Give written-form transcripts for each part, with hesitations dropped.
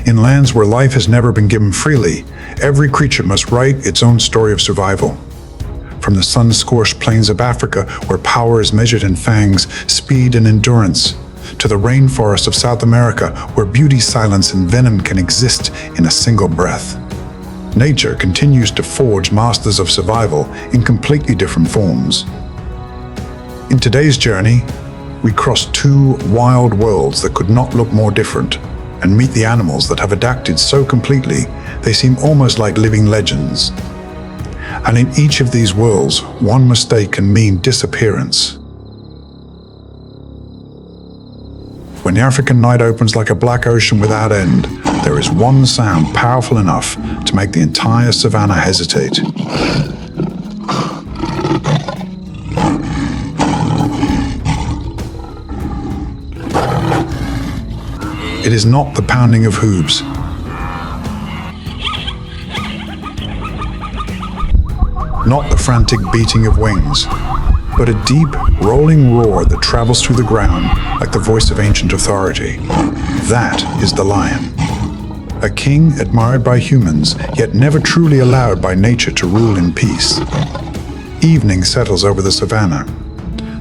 In lands where life has never been given freely, every creature must write its own story of survival. From the sun-scorched plains of Africa, where power is measured in fangs, speed, and endurance, to the rainforest of South America, where beauty, silence, and venom can exist in a single breath. Nature continues to forge masters of survival in completely different forms. In today's journey, we cross two wild worlds that could not look more different, and meet the animals that have adapted so completely they seem almost like living legends. And in each of these worlds, one mistake can mean disappearance. When the African night opens like a black ocean without end, there is one sound powerful enough to make the entire savannah hesitate. It is not the pounding of hooves, not the frantic beating of wings, but a deep, rolling roar that travels through the ground like the voice of ancient authority. That is the lion. A king admired by humans, yet never truly allowed by nature to rule in peace. Evening settles over the savannah.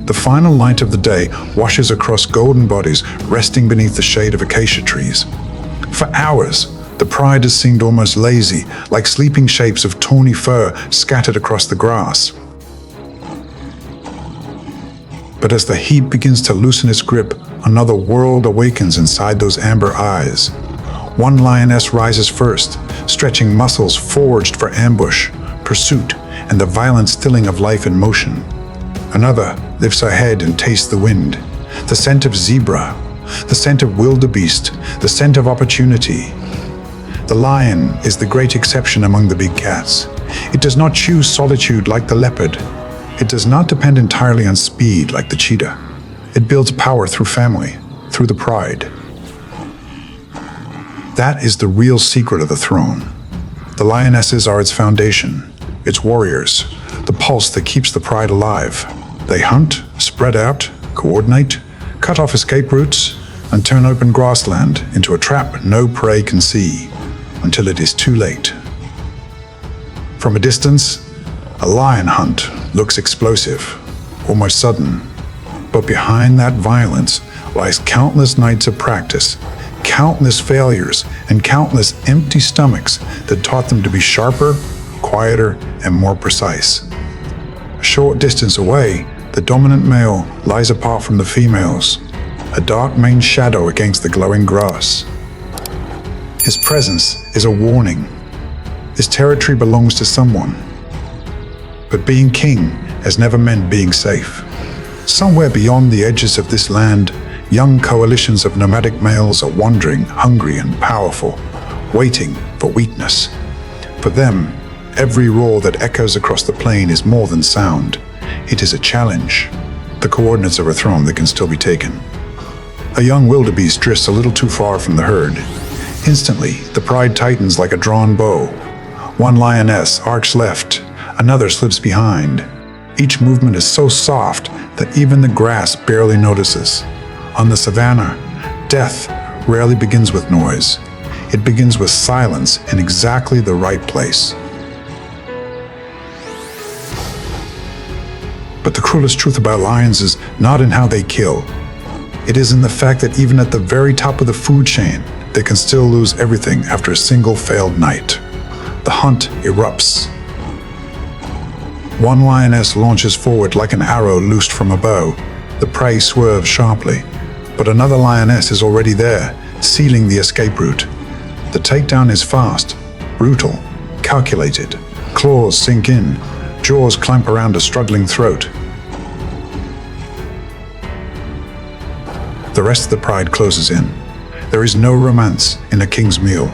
The final light of the day washes across golden bodies resting beneath the shade of acacia trees. For hours, the pride has seemed almost lazy, like sleeping shapes of tawny fur scattered across the grass. But as the heat begins to loosen its grip, another world awakens inside those amber eyes. One lioness rises first, stretching muscles forged for ambush, pursuit, and the violent stilling of life in motion. Another lifts her head and tastes the wind, the scent of zebra, the scent of wildebeest, the scent of opportunity. The lion is the great exception among the big cats. It does not choose solitude like the leopard. It does not depend entirely on speed like the cheetah. It builds power through family, through the pride. That is the real secret of the throne. The lionesses are its foundation, its warriors, the pulse that keeps the pride alive. They hunt, spread out, coordinate, cut off escape routes, and turn open grassland into a trap no prey can see, until it is too late. From a distance, a lion hunt looks explosive, almost sudden. But behind that violence lies countless nights of practice, countless failures, and countless empty stomachs that taught them to be sharper, quieter, and more precise. A short distance away, the dominant male lies apart from the females, a dark maned shadow against the glowing grass. His presence is a warning. His territory belongs to someone. But being king has never meant being safe. Somewhere beyond the edges of this land, young coalitions of nomadic males are wandering, hungry and powerful, waiting for weakness. For them, every roar that echoes across the plain is more than sound. It is a challenge, the coordinates of a throne that can still be taken. A young wildebeest drifts a little too far from the herd. Instantly, the pride tightens like a drawn bow. One lioness arcs left, another slips behind. Each movement is so soft that even the grass barely notices. On the savannah, death rarely begins with noise. It begins with silence in exactly the right place. But the cruelest truth about lions is not in how they kill. It is in the fact that even at the very top of the food chain, they can still lose everything after a single failed night. The hunt erupts. One lioness launches forward like an arrow loosed from a bow. The prey swerves sharply, but another lioness is already there, sealing the escape route. The takedown is fast, brutal, calculated. Claws sink in, jaws clamp around a struggling throat. The rest of the pride closes in. There is no romance in a king's meal,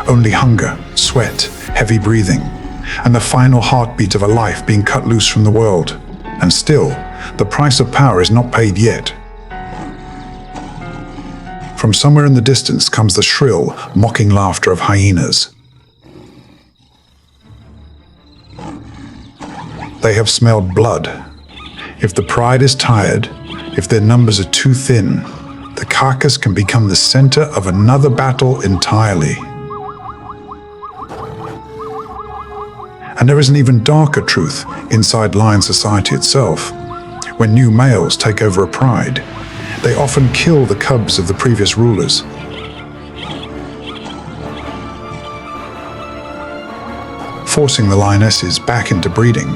only hunger, sweat, heavy breathing, and the final heartbeat of a life being cut loose from the world. And still, the price of power is not paid yet. From somewhere in the distance comes the shrill, mocking laughter of hyenas. They have smelled blood. If the pride is tired, if their numbers are too thin, the carcass can become the center of another battle entirely. And there is an even darker truth inside lion society itself. When new males take over a pride, they often kill the cubs of the previous rulers. Forcing the lionesses back into breeding.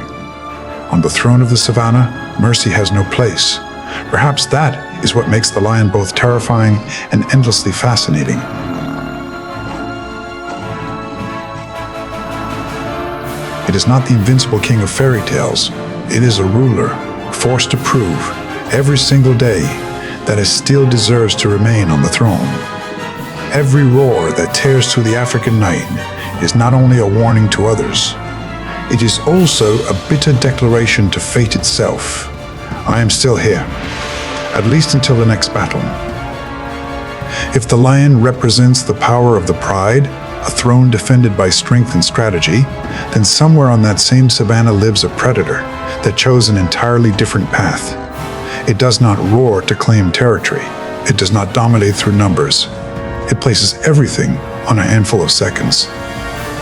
On the throne of the savannah, mercy has no place. Perhaps that is what makes the lion both terrifying and endlessly fascinating. It is not the invincible king of fairy tales. It is a ruler, forced to prove, every single day, that it still deserves to remain on the throne. Every roar that tears through the African night is not only a warning to others, it is also a bitter declaration to fate itself. I am still here, at least until the next battle. If the lion represents the power of the pride, a throne defended by strength and strategy, then somewhere on that same savanna lives a predator that chose an entirely different path. It does not roar to claim territory. It does not dominate through numbers. It places everything on a handful of seconds.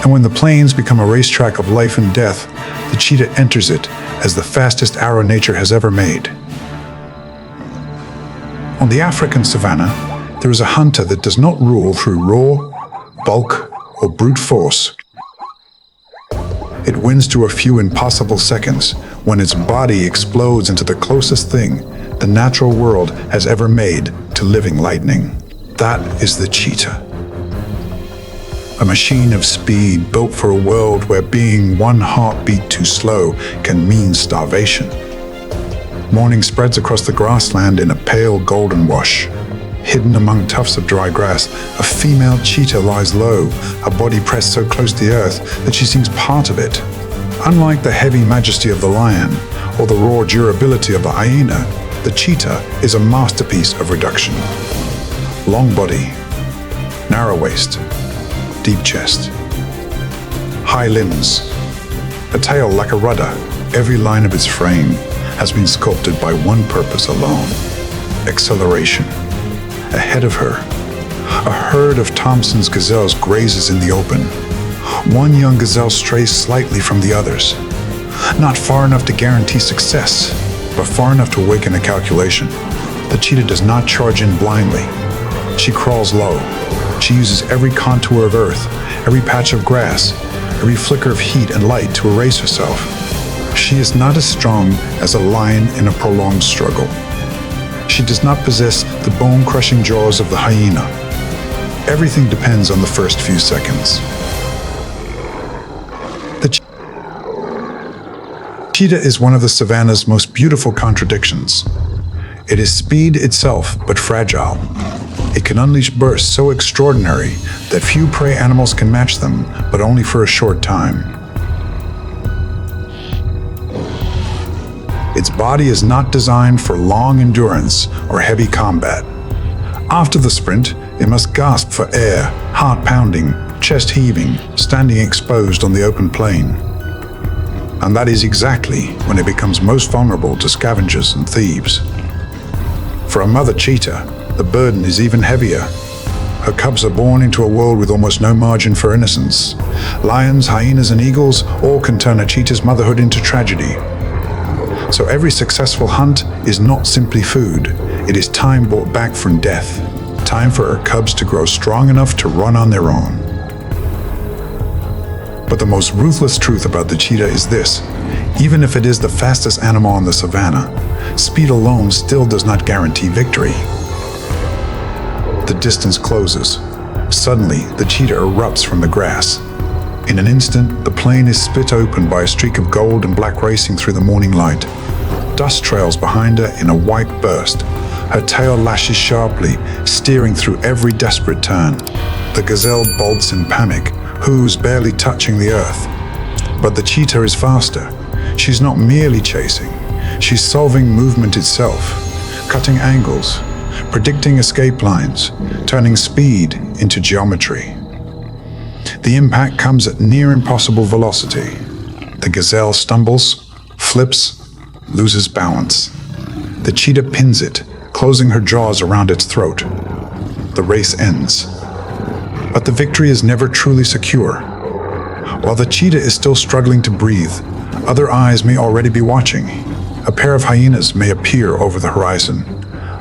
And when the plains become a racetrack of life and death, the cheetah enters it as the fastest arrow nature has ever made. On the African savanna, there is a hunter that does not rule through raw, bulk, or brute force. It wins through a few impossible seconds when its body explodes into the closest thing the natural world has ever made to living lightning. That is the cheetah. A machine of speed built for a world where being one heartbeat too slow can mean starvation. Morning spreads across the grassland in a pale golden wash. Hidden among tufts of dry grass, a female cheetah lies low, her body pressed so close to the earth that she seems part of it. Unlike the heavy majesty of the lion or the raw durability of the hyena, the cheetah is a masterpiece of reduction. Long body, narrow waist, deep chest, high limbs, a tail like a rudder. Every line of its frame has been sculpted by one purpose alone: acceleration. Ahead of her, a herd of Thompson's gazelles grazes in the open. One young gazelle strays slightly from the others, not far enough to guarantee success, but far enough to awaken a calculation. The cheetah does not charge in blindly. She crawls low. She uses every contour of earth, every patch of grass, every flicker of heat and light to erase herself. She is not as strong as a lion in a prolonged struggle. She does not possess the bone-crushing jaws of the hyena. Everything depends on the first few seconds. The cheetah is one of the savanna's most beautiful contradictions. It is speed itself, but fragile. It can unleash bursts so extraordinary that few prey animals can match them, but only for a short time. Its body is not designed for long endurance or heavy combat. After the sprint, it must gasp for air, heart pounding, chest heaving, standing exposed on the open plain. And that is exactly when it becomes most vulnerable to scavengers and thieves. For a mother cheetah, the burden is even heavier. Her cubs are born into a world with almost no margin for innocence. Lions, hyenas, and eagles all can turn a cheetah's motherhood into tragedy. So every successful hunt is not simply food. It is time bought back from death. Time for her cubs to grow strong enough to run on their own. But the most ruthless truth about the cheetah is this: even if it is the fastest animal on the savanna, speed alone still does not guarantee victory. The distance closes. Suddenly, the cheetah erupts from the grass. In an instant, the plain is split open by a streak of gold and black racing through the morning light. Dust trails behind her in a white burst. Her tail lashes sharply, steering through every desperate turn. The gazelle bolts in panic, hooves barely touching the earth. But the cheetah is faster. She's not merely chasing. She's solving movement itself, cutting angles, predicting escape lines, turning speed into geometry. The impact comes at near impossible velocity. The gazelle stumbles, flips, loses balance. The cheetah pins it, closing her jaws around its throat. The race ends. But the victory is never truly secure. While the cheetah is still struggling to breathe, other eyes may already be watching. A pair of hyenas may appear over the horizon.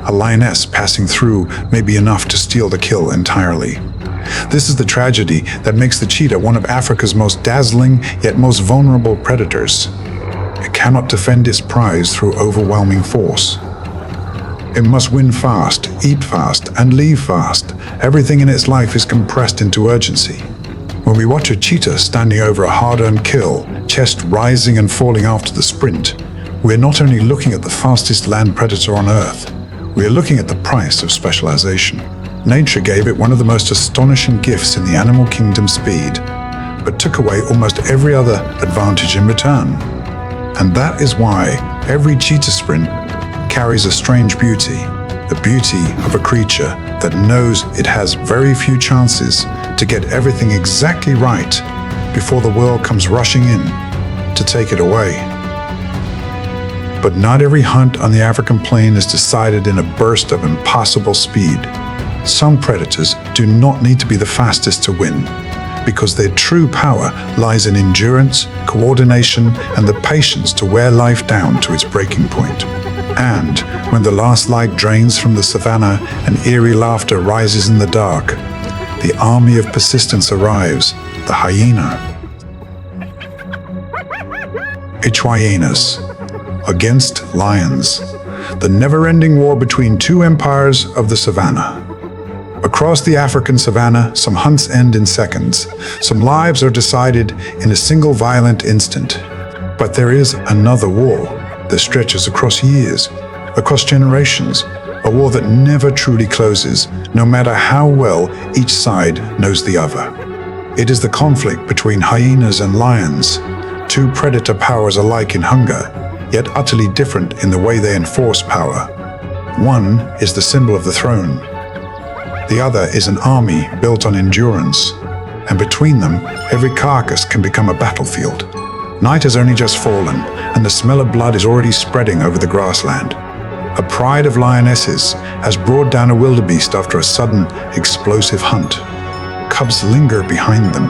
A lioness passing through may be enough to steal the kill entirely. This is the tragedy that makes the cheetah one of Africa's most dazzling yet most vulnerable predators. It cannot defend its prize through overwhelming force. It must win fast, eat fast, and leave fast. Everything in its life is compressed into urgency. When we watch a cheetah standing over a hard-earned kill, chest rising and falling after the sprint, we're not only looking at the fastest land predator on Earth, we're looking at the price of specialization. Nature gave it one of the most astonishing gifts in the animal kingdom, speed, but took away almost every other advantage in return. And that is why every cheetah sprint carries a strange beauty, the beauty of a creature that knows it has very few chances to get everything exactly right before the world comes rushing in to take it away. But not every hunt on the African plain is decided in a burst of impossible speed. Some predators do not need to be the fastest to win, because their true power lies in endurance, coordination, and the patience to wear life down to its breaking point. And when the last light drains from the savannah and eerie laughter rises in the dark, the army of persistence arrives, the hyena. Hyenas against lions, the never-ending war between two empires of the savannah. Across the African savannah, some hunts end in seconds. Some lives are decided in a single violent instant. But there is another war that stretches across years, across generations, a war that never truly closes, no matter how well each side knows the other. It is the conflict between hyenas and lions, two predator powers alike in hunger, yet utterly different in the way they enforce power. One is the symbol of the throne. The other is an army built on endurance, and between them, every carcass can become a battlefield. Night has only just fallen, and the smell of blood is already spreading over the grassland. A pride of lionesses has brought down a wildebeest after a sudden, explosive hunt. Cubs linger behind them.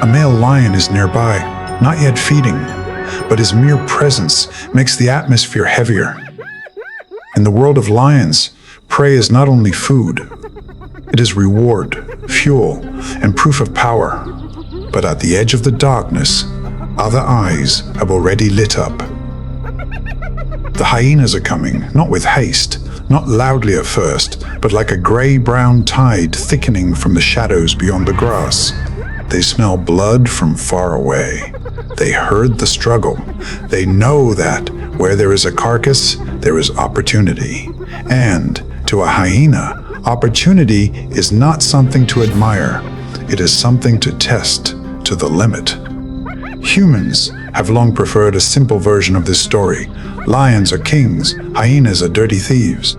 A male lion is nearby, not yet feeding, but his mere presence makes the atmosphere heavier. In the world of lions, prey is not only food, it is reward, fuel, and proof of power. But at the edge of the darkness, other eyes have already lit up. The hyenas are coming, not with haste, not loudly at first, but like a gray-brown tide thickening from the shadows beyond the grass. They smell blood from far away. They heard the struggle. They know that where there is a carcass, there is opportunity. And to a hyena, opportunity is not something to admire. It is something to test to the limit. Humans have long preferred a simple version of this story. Lions are kings, hyenas are dirty thieves.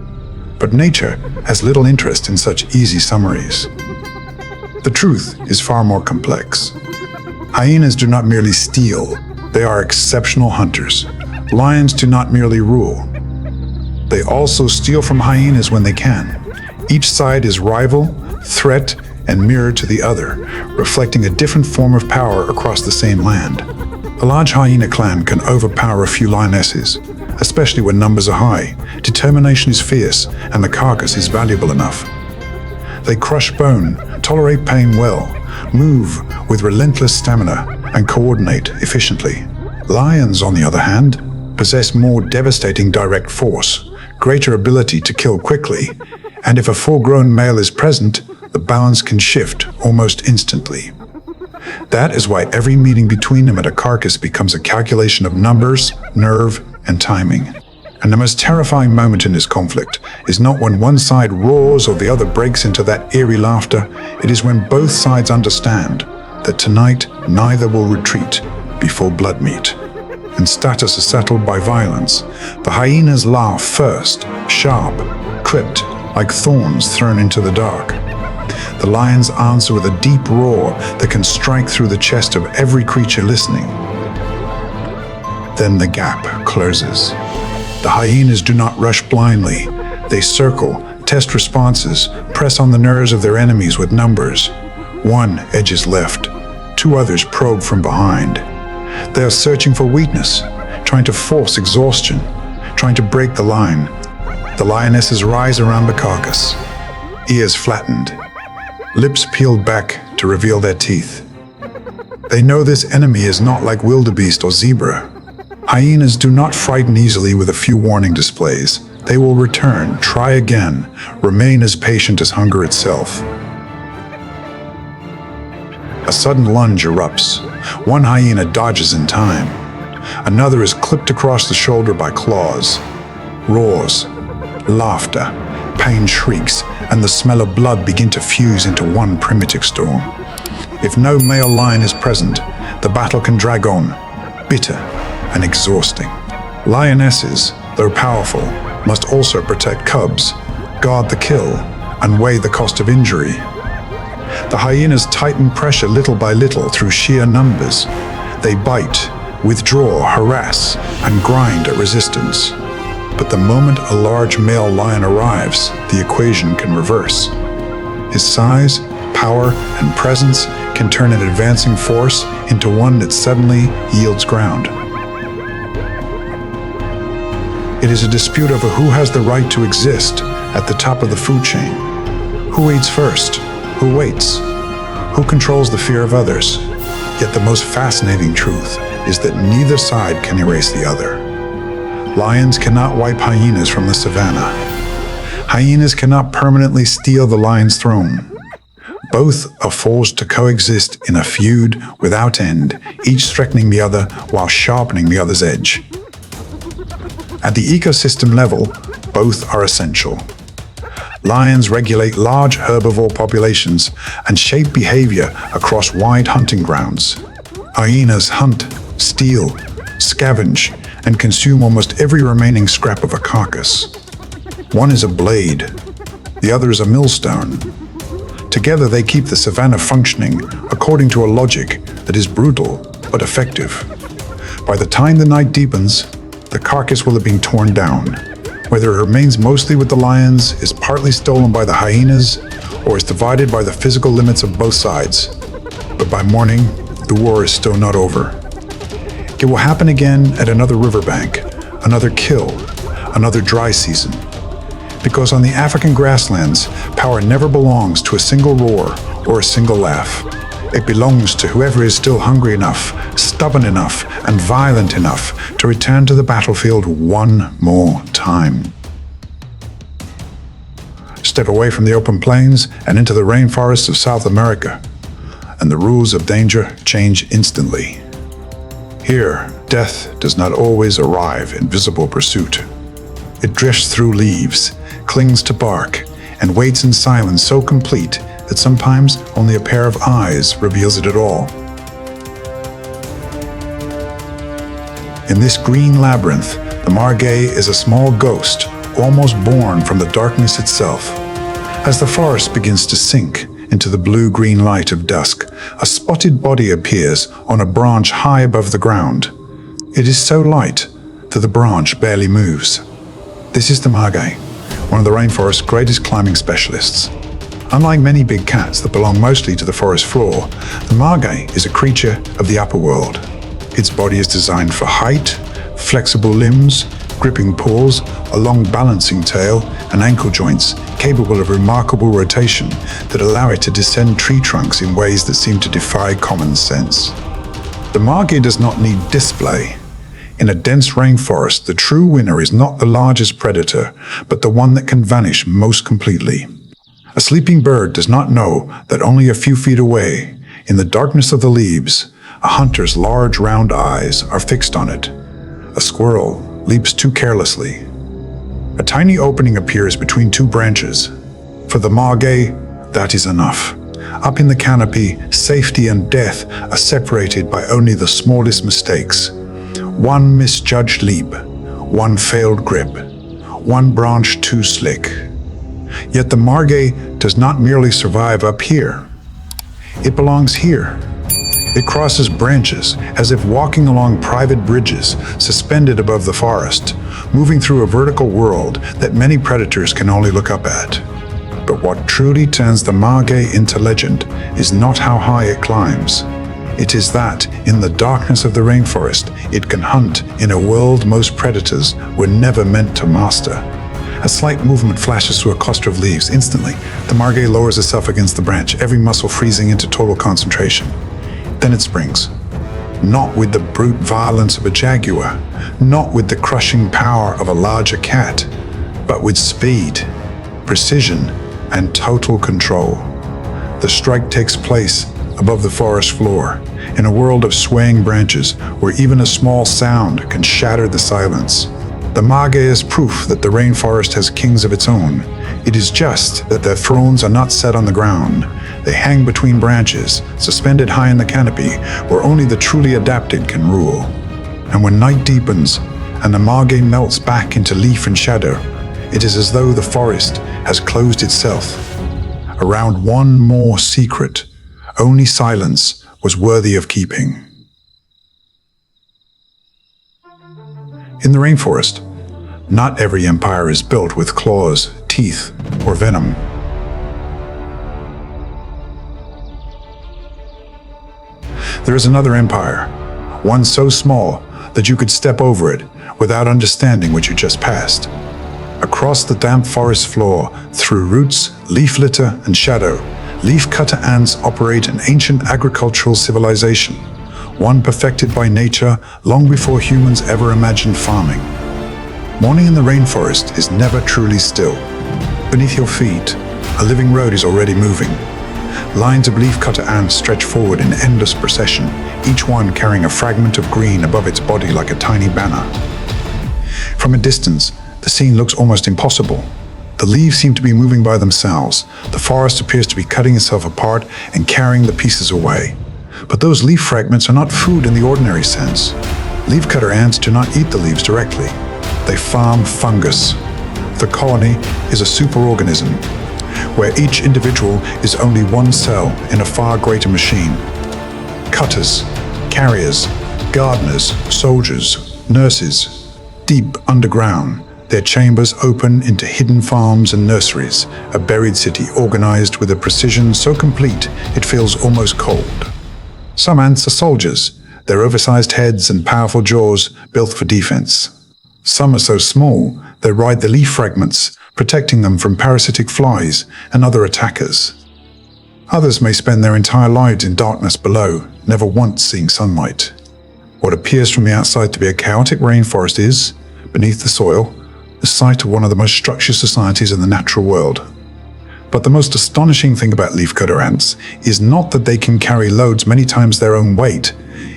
But nature has little interest in such easy summaries. The truth is far more complex. Hyenas do not merely steal, they are exceptional hunters. Lions do not merely rule. They also steal from hyenas when they can. Each side is rival, threat, and mirror to the other, reflecting a different form of power across the same land. A large hyena clan can overpower a few lionesses, especially when numbers are high. Determination is fierce, and the carcass is valuable enough. They crush bone, tolerate pain well, move with relentless stamina, and coordinate efficiently. Lions, on the other hand, possess more devastating direct force, greater ability to kill quickly, and if a full-grown male is present, the balance can shift almost instantly. That is why every meeting between them at a carcass becomes a calculation of numbers, nerve, and timing. And the most terrifying moment in this conflict is not when one side roars or the other breaks into that eerie laughter. It is when both sides understand that tonight neither will retreat before blood meet. And status is settled by violence. The hyenas laugh first, sharp, clipped, like thorns thrown into the dark. The lions answer with a deep roar that can strike through the chest of every creature listening. Then the gap closes. The hyenas do not rush blindly. They circle, test responses, press on the nerves of their enemies with numbers. One edges left, two others probe from behind. They are searching for weakness, trying to force exhaustion, trying to break the line. The lionesses rise around the carcass, ears flattened, lips peeled back to reveal their teeth. They know this enemy is not like wildebeest or zebra. Hyenas do not frighten easily with a few warning displays. They will return, try again, remain as patient as hunger itself. A sudden lunge erupts. One hyena dodges in time. Another is clipped across the shoulder by claws. Roars, laughter, pain shrieks, and the smell of blood begin to fuse into one primitive storm. If no male lion is present, the battle can drag on, bitter and exhausting. Lionesses, though powerful, must also protect cubs, guard the kill, and weigh the cost of injury. The hyenas tighten pressure little by little through sheer numbers. They bite, withdraw, harass, and grind at resistance. But the moment a large male lion arrives, the equation can reverse. His size, power, and presence can turn an advancing force into one that suddenly yields ground. It is a dispute over who has the right to exist at the top of the food chain. Who eats first? Who waits? Who controls the fear of others? Yet the most fascinating truth is that neither side can erase the other. Lions cannot wipe hyenas from the savannah. Hyenas cannot permanently steal the lion's throne. Both are forced to coexist in a feud without end, each threatening the other while sharpening the other's edge. At the ecosystem level, both are essential. Lions regulate large herbivore populations and shape behavior across wide hunting grounds. Hyenas hunt, steal, scavenge, and consume almost every remaining scrap of a carcass. One is a blade, the other is a millstone. Together they keep the savannah functioning according to a logic that is brutal but effective. By the time the night deepens, the carcass will have been torn down. Whether it remains mostly with the lions, is partly stolen by the hyenas, or is divided by the physical limits of both sides. But by morning, the war is still not over. It will happen again at another riverbank, another kill, another dry season. Because on the African grasslands, power never belongs to a single roar or a single laugh. It belongs to whoever is still hungry enough, stubborn enough, and violent enough to return to the battlefield one more time. Step away from the open plains and into the rainforests of South America, and the rules of danger change instantly. Here, death does not always arrive in visible pursuit. It drifts through leaves, clings to bark, and waits in silence so complete that sometimes only a pair of eyes reveals it at all. In this green labyrinth, the margay is a small ghost, almost born from the darkness itself. As the forest begins to sink into the blue-green light of dusk, a spotted body appears on a branch high above the ground. It is so light that the branch barely moves. This is the margay, one of the rainforest's greatest climbing specialists. Unlike many big cats that belong mostly to the forest floor, the margay is a creature of the upper world. Its body is designed for height, flexible limbs, gripping paws, a long balancing tail, and ankle joints capable of remarkable rotation that allow it to descend tree trunks in ways that seem to defy common sense. The margay does not need display. In a dense rainforest, the true winner is not the largest predator, but the one that can vanish most completely. A sleeping bird does not know that only a few feet away, in the darkness of the leaves, a hunter's large round eyes are fixed on it. A squirrel leaps too carelessly. A tiny opening appears between two branches. For the margay, that is enough. Up in the canopy, safety and death are separated by only the smallest mistakes. One misjudged leap, one failed grip, one branch too slick. Yet the margay does not merely survive up here. It belongs here, It crosses branches as if walking along private bridges suspended above the forest, moving through a vertical world that many predators can only look up at. But what truly turns the margay into legend is not how high it climbs. It is that, in the darkness of the rainforest, it can hunt in a world most predators were never meant to master. A slight movement flashes through a cluster of leaves. Instantly, the margay lowers itself against the branch, every muscle freezing into total concentration. Then it springs. Not with the brute violence of a jaguar, not with the crushing power of a larger cat, but with speed, precision, and total control. The strike takes place above the forest floor, in a world of swaying branches where even a small sound can shatter the silence. The margay is proof that the rainforest has kings of its own. It is just that their thrones are not set on the ground. They hang between branches, suspended high in the canopy, where only the truly adapted can rule. And when night deepens, and the margay melts back into leaf and shadow, it is as though the forest has closed itself around one more secret only silence was worthy of keeping. In the rainforest, not every empire is built with claws, teeth, or venom. There is another empire, one so small that you could step over it without understanding what you just passed. Across the damp forest floor, through roots, leaf litter, and shadow, leafcutter ants operate an ancient agricultural civilization, one perfected by nature long before humans ever imagined farming. Morning in the rainforest is never truly still. Beneath your feet, a living road is already moving. Lines of leafcutter ants stretch forward in endless procession, each one carrying a fragment of green above its body like a tiny banner. From a distance, the scene looks almost impossible. The leaves seem to be moving by themselves. The forest appears to be cutting itself apart and carrying the pieces away. But those leaf fragments are not food in the ordinary sense. Leafcutter ants do not eat the leaves directly. They farm fungus. The colony is a superorganism, where each individual is only one cell in a far greater machine. Cutters, carriers, gardeners, soldiers, nurses, deep underground, their chambers open into hidden farms and nurseries, a buried city organized with a precision so complete it feels almost cold. Some ants are soldiers, their oversized heads and powerful jaws built for defense. Some are so small they ride the leaf fragments, protecting them from parasitic flies and other attackers. Others may spend their entire lives in darkness below, never once seeing sunlight. What appears from the outside to be a chaotic rainforest is, beneath the soil, the site of one of the most structured societies in the natural world. But the most astonishing thing about leafcutter ants is not that they can carry loads many times their own weight.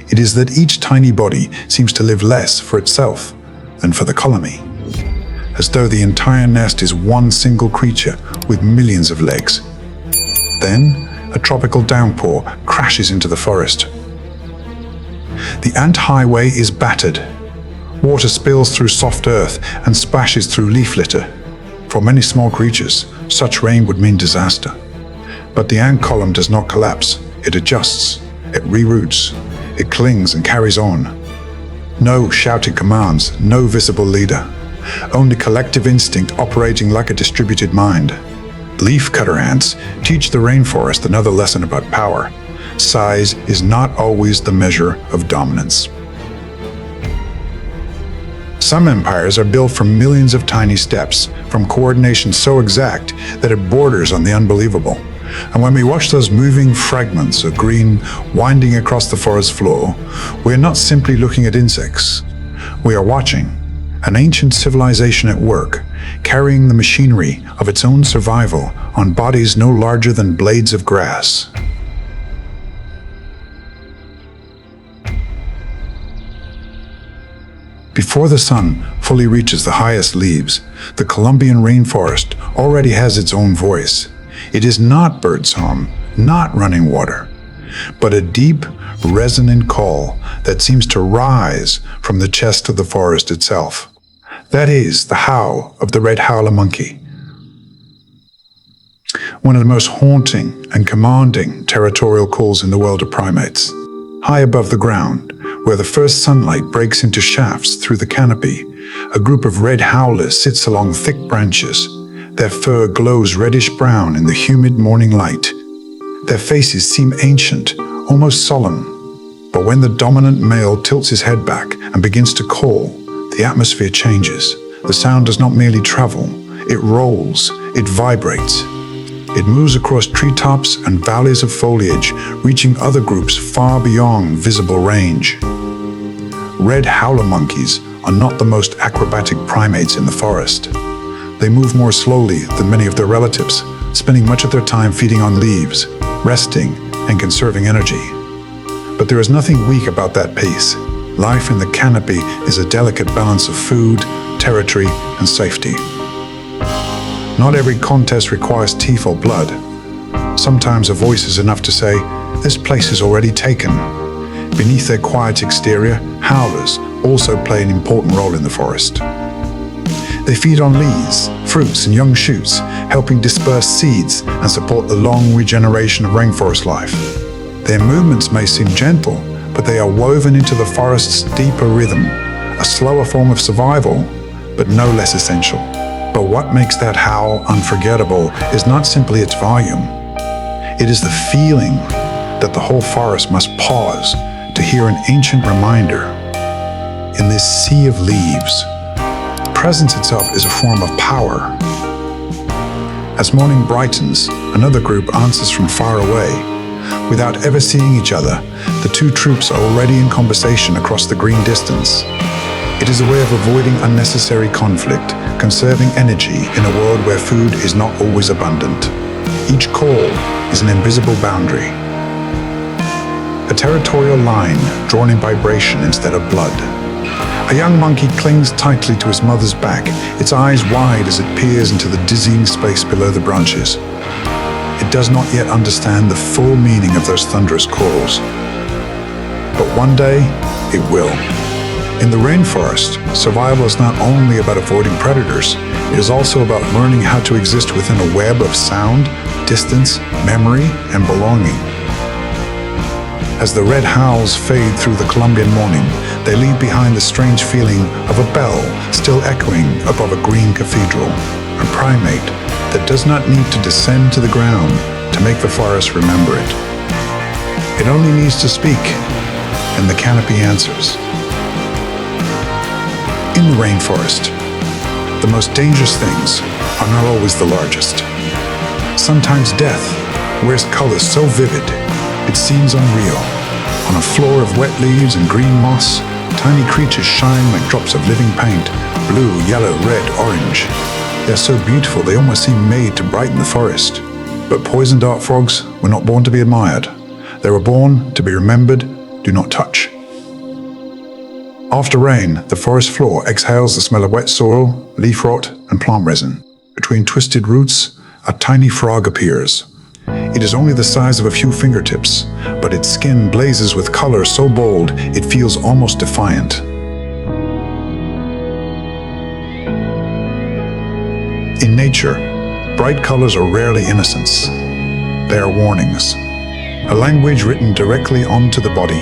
It is that each tiny body seems to live less for itself than for the colony, as though the entire nest is one single creature with millions of legs. Then, a tropical downpour crashes into the forest. The ant highway is battered. Water spills through soft earth and splashes through leaf litter. For many small creatures, such rain would mean disaster. But the ant column does not collapse. It adjusts. It reroutes. It clings and carries on. No shouted commands, no visible leader. Only collective instinct operating like a distributed mind. Leafcutter ants teach the rainforest another lesson about power. Size is not always the measure of dominance. Some empires are built from millions of tiny steps, from coordination so exact that it borders on the unbelievable. And when we watch those moving fragments of green winding across the forest floor, we are not simply looking at insects. We are watching an ancient civilization at work, carrying the machinery of its own survival on bodies no larger than blades of grass. Before the sun fully reaches the highest leaves, the Colombian rainforest already has its own voice. It is not birdsong, not running water, but a deep, resonant call that seems to rise from the chest of the forest itself. That is the howl of the red howler monkey, one of the most haunting and commanding territorial calls in the world of primates. High above the ground, where the first sunlight breaks into shafts through the canopy, a group of red howlers sits along thick branches. Their fur glows reddish-brown in the humid morning light. Their faces seem ancient, almost solemn. But when the dominant male tilts his head back and begins to call, the atmosphere changes. The sound does not merely travel, it rolls, it vibrates. It moves across treetops and valleys of foliage, reaching other groups far beyond visible range. Red howler monkeys are not the most acrobatic primates in the forest. They move more slowly than many of their relatives, spending much of their time feeding on leaves, resting, and conserving energy. But there is nothing weak about that pace. Life in the canopy is a delicate balance of food, territory, and safety. Not every contest requires teeth or blood. Sometimes a voice is enough to say, "This place is already taken." Beneath their quiet exterior, howlers also play an important role in the forest. They feed on leaves, fruits, and young shoots, helping disperse seeds and support the long regeneration of rainforest life. Their movements may seem gentle, but they are woven into the forest's deeper rhythm, a slower form of survival, but no less essential. But what makes that howl unforgettable is not simply its volume. It is the feeling that the whole forest must pause to hear an ancient reminder. In this sea of leaves, presence itself is a form of power. As morning brightens, another group answers from far away. Without ever seeing each other, the two troops are already in conversation across the green distance. It is a way of avoiding unnecessary conflict, conserving energy in a world where food is not always abundant. Each call is an invisible boundary, a territorial line drawn in vibration instead of blood. A young monkey clings tightly to his mother's back, its eyes wide as it peers into the dizzying space below the branches. It does not yet understand the full meaning of those thunderous calls. But one day, it will. In the rainforest, survival is not only about avoiding predators, it is also about learning how to exist within a web of sound, distance, memory, and belonging. As the red howls fade through the Colombian morning, they leave behind the strange feeling of a bell still echoing above a green cathedral, a primate that does not need to descend to the ground to make the forest remember it. It only needs to speak, and the canopy answers. In the rainforest, the most dangerous things are not always the largest. Sometimes death wears colors so vivid, it seems unreal. On a floor of wet leaves and green moss, tiny creatures shine like drops of living paint, blue, yellow, red, orange. They're so beautiful they almost seem made to brighten the forest. But poison dart frogs were not born to be admired. They were born to be remembered, do not touch. After rain, the forest floor exhales the smell of wet soil, leaf rot, and plant resin. Between twisted roots, a tiny frog appears. It is only the size of a few fingertips, but its skin blazes with color so bold it feels almost defiant. In nature, bright colors are rarely innocence. They are warnings, a language written directly onto the body.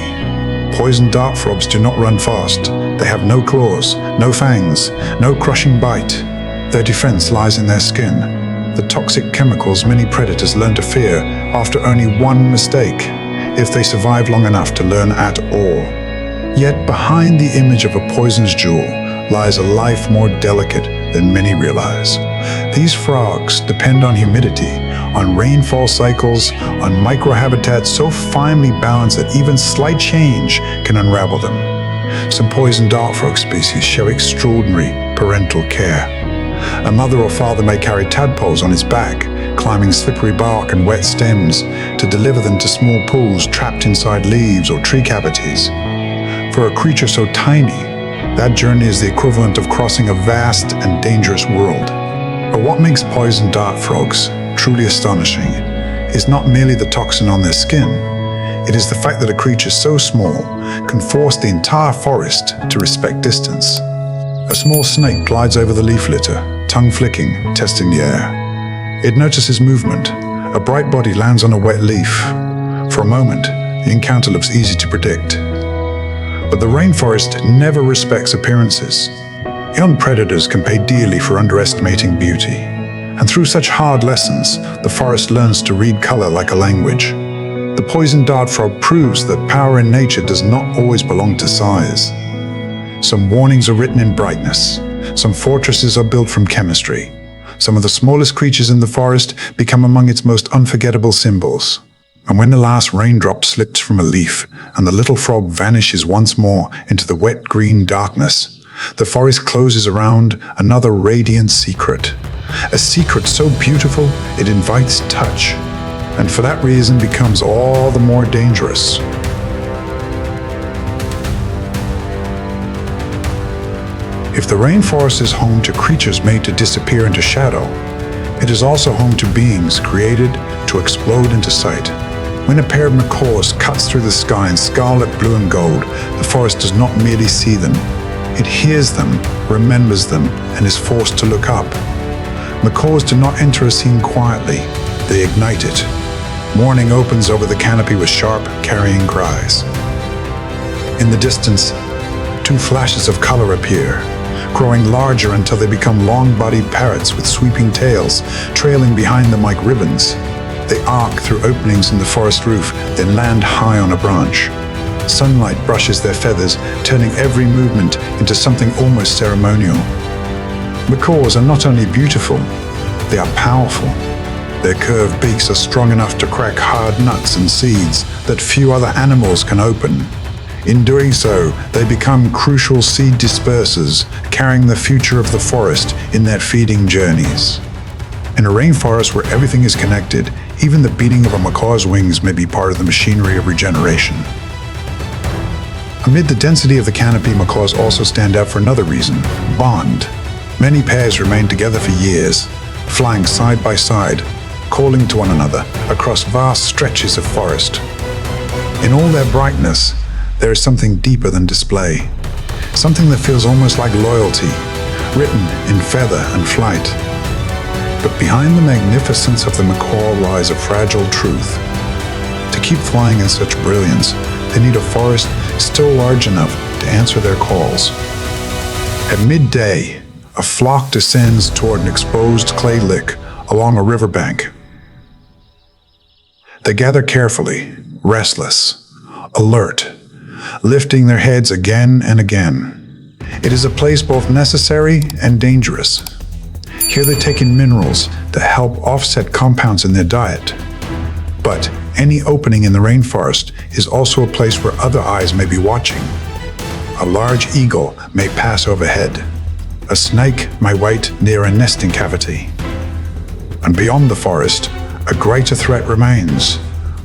Poison dart frogs do not run fast. They have no claws, no fangs, no crushing bite. Their defense lies in their skin, the toxic chemicals many predators learn to fear after only one mistake, if they survive long enough to learn at all. Yet behind the image of a poisonous jewel lies a life more delicate than many realize. These frogs depend on humidity, on rainfall cycles, on microhabitats so finely balanced that even slight change can unravel them. Some poison dart frog species show extraordinary parental care. A mother or father may carry tadpoles on his back, climbing slippery bark and wet stems to deliver them to small pools trapped inside leaves or tree cavities. For a creature so tiny, that journey is the equivalent of crossing a vast and dangerous world. But what makes poison dart frogs truly astonishing is not merely the toxin on their skin. It is the fact that a creature so small can force the entire forest to respect distance. A small snake glides over the leaf litter, tongue flicking, testing the air. It notices movement. A bright body lands on a wet leaf. For a moment, the encounter looks easy to predict. But the rainforest never respects appearances. Young predators can pay dearly for underestimating beauty. And through such hard lessons, the forest learns to read color like a language. The poison dart frog proves that power in nature does not always belong to size. Some warnings are written in brightness. Some fortresses are built from chemistry. Some of the smallest creatures in the forest become among its most unforgettable symbols. And when the last raindrop slips from a leaf and the little frog vanishes once more into the wet green darkness, the forest closes around another radiant secret. A secret so beautiful it invites touch, and for that reason becomes all the more dangerous. If the rainforest is home to creatures made to disappear into shadow, it is also home to beings created to explode into sight. When a pair of macaws cuts through the sky in scarlet, blue, and gold, the forest does not merely see them. It hears them, remembers them, and is forced to look up. Macaws do not enter a scene quietly. They ignite it. Morning opens over the canopy with sharp, carrying cries. In the distance, two flashes of color appear, growing larger until they become long-bodied parrots with sweeping tails, trailing behind them like ribbons. They arc through openings in the forest roof, then land high on a branch. Sunlight brushes their feathers, turning every movement into something almost ceremonial. Macaws are not only beautiful, they are powerful. Their curved beaks are strong enough to crack hard nuts and seeds that few other animals can open. In doing so, they become crucial seed dispersers, carrying the future of the forest in their feeding journeys. In a rainforest where everything is connected, even the beating of a macaw's wings may be part of the machinery of regeneration. Amid the density of the canopy, macaws also stand out for another reason: bond. Many pairs remain together for years, flying side by side, calling to one another across vast stretches of forest. In all their brightness, there is something deeper than display, something that feels almost like loyalty, written in feather and flight. But behind the magnificence of the macaw lies a fragile truth. To keep flying in such brilliance, they need a forest still large enough to answer their calls. At midday, a flock descends toward an exposed clay lick along a riverbank. They gather carefully, restless, alert, lifting their heads again and again. It is a place both necessary and dangerous. Here they take in minerals to help offset compounds in their diet. But any opening in the rainforest is also a place where other eyes may be watching. A large eagle may pass overhead. A snake may wait near a nesting cavity. And beyond the forest, a greater threat remains: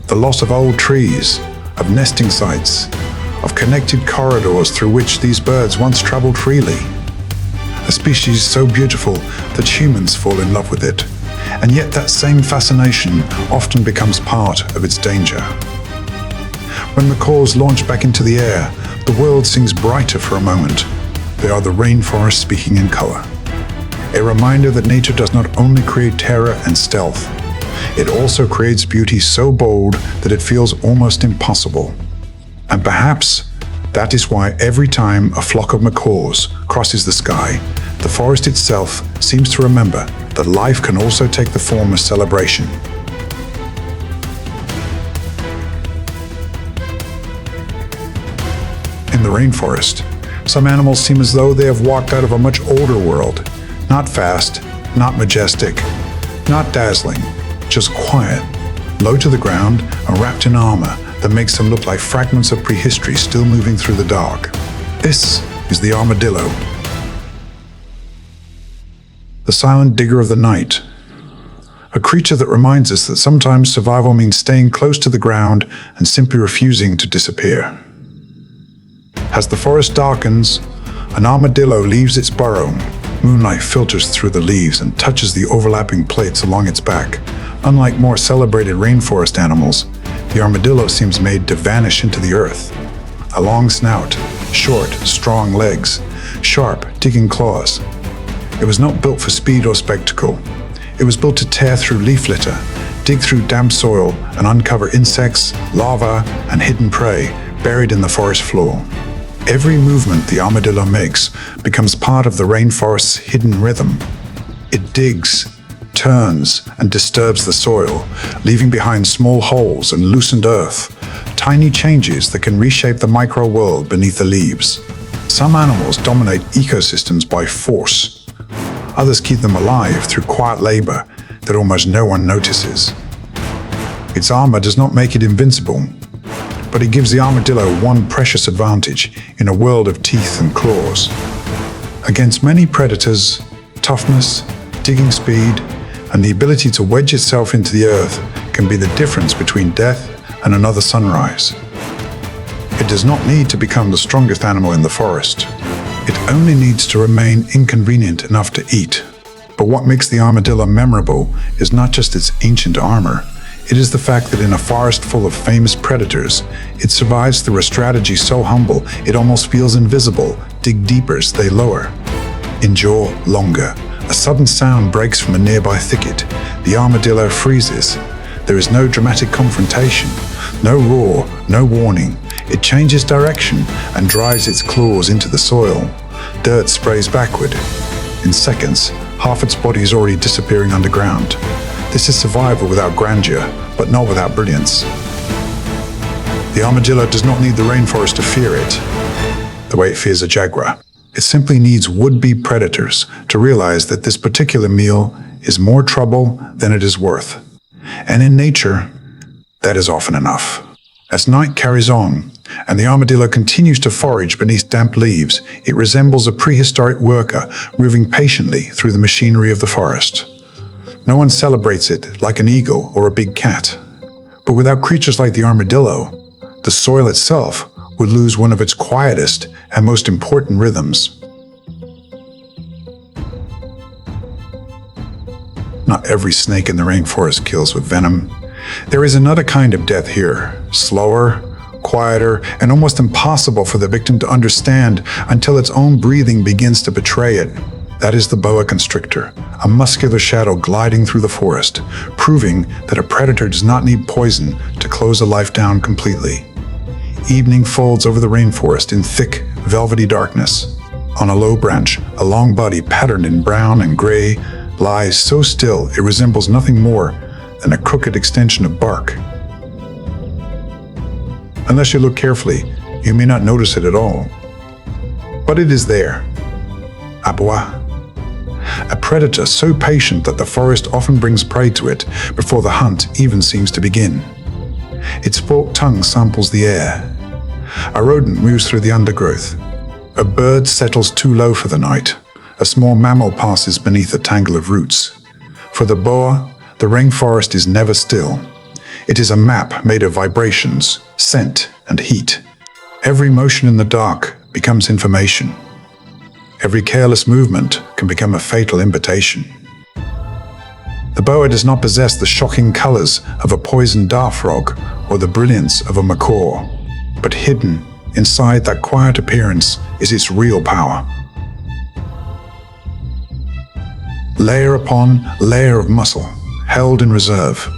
the loss of old trees, of nesting sites, of connected corridors through which these birds once traveled freely. A species so beautiful that humans fall in love with it, and yet that same fascination often becomes part of its danger. When macaws launch back into the air, the world seems brighter for a moment. They are the rainforest speaking in color. A reminder that nature does not only create terror and stealth, it also creates beauty so bold that it feels almost impossible. And perhaps that is why every time a flock of macaws crosses the sky, the forest itself seems to remember that life can also take the form of celebration. In the rainforest, some animals seem as though they have walked out of a much older world. Not fast, not majestic, not dazzling, just quiet, low to the ground and wrapped in armor that makes them look like fragments of prehistory still moving through the dark. This is the armadillo, the silent digger of the night, a creature that reminds us that sometimes survival means staying close to the ground and simply refusing to disappear. As the forest darkens, an armadillo leaves its burrow. Moonlight filters through the leaves and touches the overlapping plates along its back. Unlike more celebrated rainforest animals, the armadillo seems made to vanish into the earth. A long snout, short, strong legs, sharp, digging claws. It was not built for speed or spectacle. It was built to tear through leaf litter, dig through damp soil and uncover insects, larvae, and hidden prey buried in the forest floor. Every movement the armadillo makes becomes part of the rainforest's hidden rhythm. It digs, turns, and disturbs the soil, leaving behind small holes and loosened earth, tiny changes that can reshape the micro-world beneath the leaves. Some animals dominate ecosystems by force. Others keep them alive through quiet labor that almost no one notices. Its armor does not make it invincible, but it gives the armadillo one precious advantage in a world of teeth and claws. Against many predators, toughness, digging speed, and the ability to wedge itself into the earth can be the difference between death and another sunrise. It does not need to become the strongest animal in the forest. It only needs to remain inconvenient enough to eat. But what makes the armadillo memorable is not just its ancient armor. It is the fact that in a forest full of famous predators, it survives through a strategy so humble it almost feels invisible. Dig deeper, stay lower. Endure longer. A sudden sound breaks from a nearby thicket. The armadillo freezes. There is no dramatic confrontation, no roar, no warning. It changes direction and drives its claws into the soil. Dirt sprays backward. In seconds, half its body is already disappearing underground. This is survival without grandeur, but not without brilliance. The armadillo does not need the rainforest to fear it, the way it fears a jaguar. It simply needs would-be predators to realize that this particular meal is more trouble than it is worth. And in nature, that is often enough. As night carries on, and the armadillo continues to forage beneath damp leaves, it resembles a prehistoric worker moving patiently through the machinery of the forest. No one celebrates it like an eagle or a big cat. But without creatures like the armadillo, the soil itself would lose one of its quietest and most important rhythms. Not every snake in the rainforest kills with venom. There is another kind of death here, slower, quieter, and almost impossible for the victim to understand until its own breathing begins to betray it. That is the boa constrictor, a muscular shadow gliding through the forest, proving that a predator does not need poison to close a life down completely. Evening folds over the rainforest in thick, velvety darkness. On a low branch, a long body patterned in brown and gray lies so still it resembles nothing more than a crooked extension of bark. Unless you look carefully, you may not notice it at all. But it is there. Abois. A predator so patient that the forest often brings prey to it before the hunt even seems to begin. Its forked tongue samples the air. A rodent moves through the undergrowth. A bird settles too low for the night. A small mammal passes beneath a tangle of roots. For the boa, the rainforest is never still. It is a map made of vibrations, scent, and heat. Every motion in the dark becomes information. Every careless movement can become a fatal invitation. The boa does not possess the shocking colors of a poisoned dart frog or the brilliance of a macaw, but hidden inside that quiet appearance is its real power. Layer upon layer of muscle, held in reserve.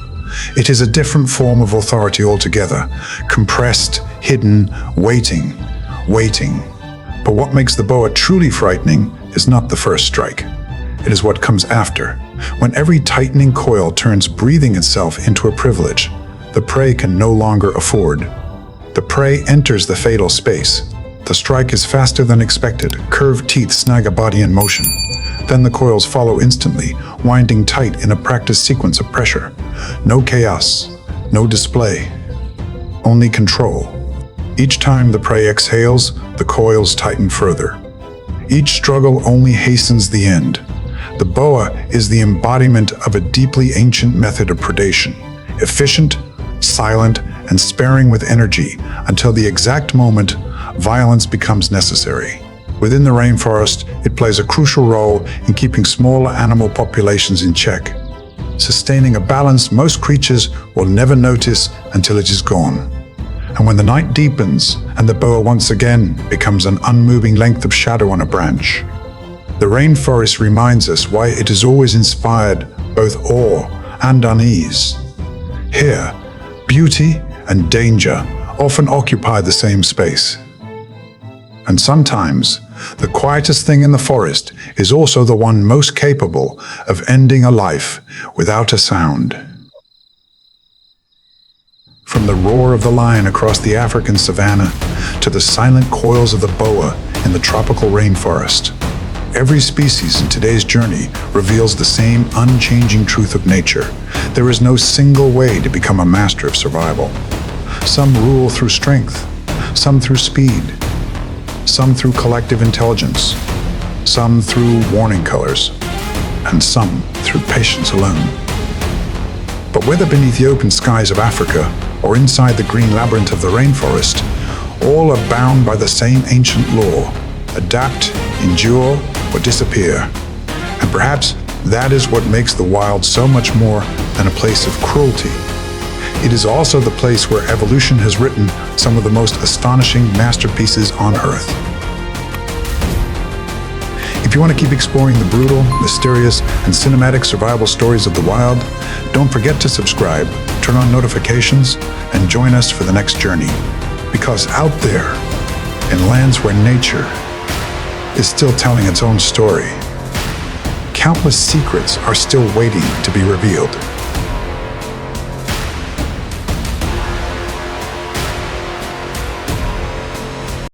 It is a different form of authority altogether, compressed, hidden, waiting. But what makes the boa truly frightening is not the first strike. It is what comes after, when every tightening coil turns breathing itself into a privilege the prey can no longer afford. The prey enters the fatal space. The strike is faster than expected. Curved teeth snag a body in motion. Then the coils follow instantly, winding tight in a practiced sequence of pressure. No chaos, no display, only control. Each time the prey exhales, the coils tighten further. Each struggle only hastens the end. The boa is the embodiment of a deeply ancient method of predation, efficient, silent, and sparing with energy until the exact moment violence becomes necessary. Within the rainforest, it plays a crucial role in keeping smaller animal populations in check, sustaining a balance most creatures will never notice until it is gone. And when the night deepens and the boa once again becomes an unmoving length of shadow on a branch, the rainforest reminds us why it has always inspired both awe and unease. Here, beauty and danger often occupy the same space. And sometimes, the quietest thing in the forest is also the one most capable of ending a life without a sound. From the roar of the lion across the African savanna to the silent coils of the boa in the tropical rainforest, every species in today's journey reveals the same unchanging truth of nature. There is no single way to become a master of survival. Some rule through strength, some through speed, some through collective intelligence, some through warning colors, and some through patience alone. But whether beneath the open skies of Africa or inside the green labyrinth of the rainforest, all are bound by the same ancient law: adapt, endure, or disappear. And perhaps that is what makes the wild so much more than a place of cruelty. It is also the place where evolution has written some of the most astonishing masterpieces on Earth. If you want to keep exploring the brutal, mysterious, and cinematic survival stories of the wild, don't forget to subscribe, turn on notifications, and join us for the next journey. Because out there, in lands where nature is still telling its own story, countless secrets are still waiting to be revealed.